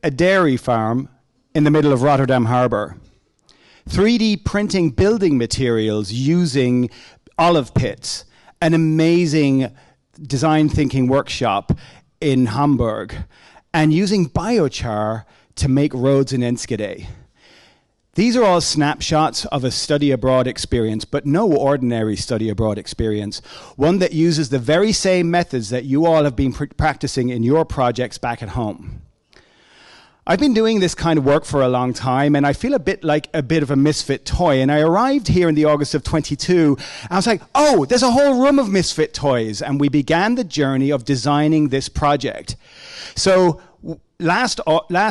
a dairy farm in the middle of Rotterdam Harbour. 3D printing building materials using olive pits. An amazing design thinking workshop in Hamburg. And using biochar to make roads in Enschede. These are all snapshots of a study abroad experience, but no ordinary study abroad experience. One that uses the very same methods that you all have been practicing in your projects back at home. I've been doing this kind of work for a long time, and I feel a bit like a bit of a misfit toy. And I arrived here in the August of 22, and I was like, oh, there's a whole room of misfit toys. And we began the journey of designing this project. So last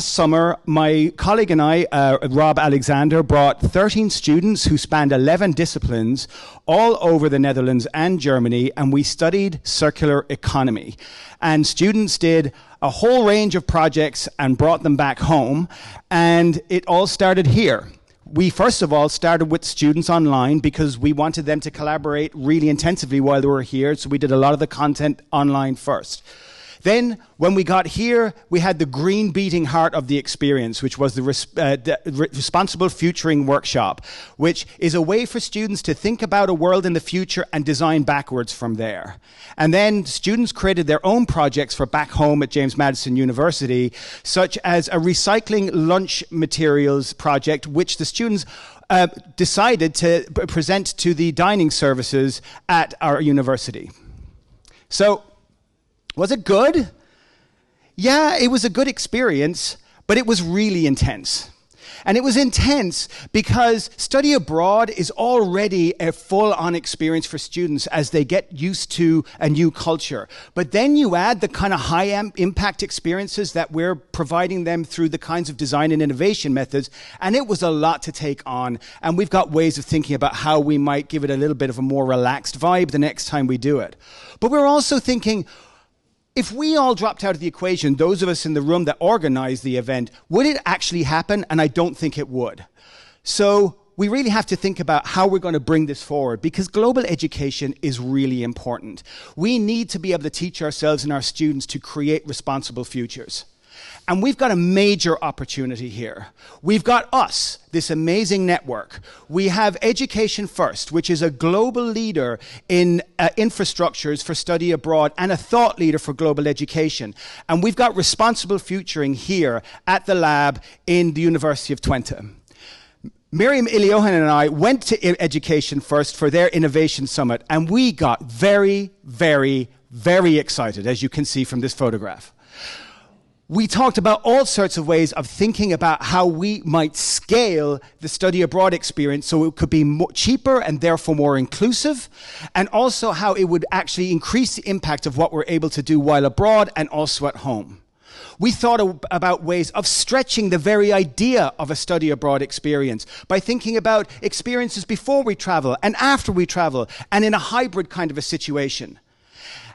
summer, my colleague and I, Rob Alexander, brought 13 students who spanned 11 disciplines all over the Netherlands and Germany, and we studied circular economy. And students did a whole range of projects and brought them back home, and it all started here. We first of all started with students online because we wanted them to collaborate really intensively while they were here, so we did a lot of the content online first. Then, when we got here, we had the green beating heart of the experience, which was the Responsible Futuring Workshop, which is a way for students to think about a world in the future and design backwards from there. And then students created their own projects for back home at James Madison University, such as a recycling lunch materials project, which the students decided to present to the dining services at our university. So, was it good? Yeah, it was a good experience, but it was really intense. And it was intense because study abroad is already a full-on experience for students as they get used to a new culture. But then you add the kind of high-impact experiences that we're providing them through the kinds of design and innovation methods, and it was a lot to take on. And we've got ways of thinking about how we might give it a little bit of a more relaxed vibe the next time we do it. But we're also thinking, if we all dropped out of the equation, those of us in the room that organized the event, would it actually happen? And I don't think it would. So we really have to think about how we're going to bring this forward, because global education is really important. We need to be able to teach ourselves and our students to create responsible futures. And we've got a major opportunity here. We've got us, this amazing network. We have Education First, which is a global leader in infrastructures for study abroad and a thought leader for global education. And we've got Responsible Futuring here at the lab in the University of Twente. Miriam Iliohan and I went to Education First for their Innovation Summit, and we got very, very, very excited, as you can see from this photograph. We talked about all sorts of ways of thinking about how we might scale the study abroad experience so it could be more cheaper and therefore more inclusive, and also how it would actually increase the impact of what we're able to do while abroad and also at home. We thought about ways of stretching the very idea of a study abroad experience by thinking about experiences before we travel and after we travel and in a hybrid kind of a situation.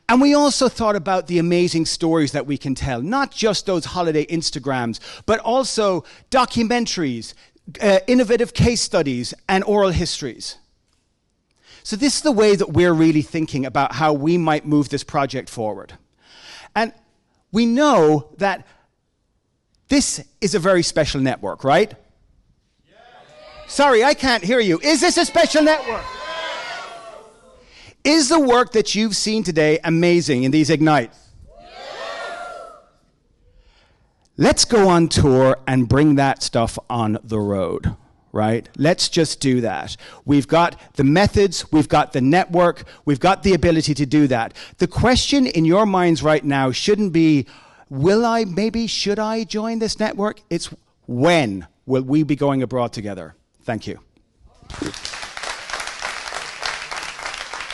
And we also thought about the amazing stories that we can tell, not just those holiday Instagrams, but also documentaries, innovative case studies, and oral histories. So this is the way that we're really thinking about how we might move this project forward. And we know that this is a very special network, right? Yes. Sorry, I can't hear you. Is this a special network? Is the work that you've seen today amazing in these Ignites? Yes. Let's go on tour and bring that stuff on the road, right? Let's just do that. We've got the methods, we've got the network, we've got the ability to do that. The question in your minds right now shouldn't be, should I join this network? It's when will we be going abroad together? Thank you.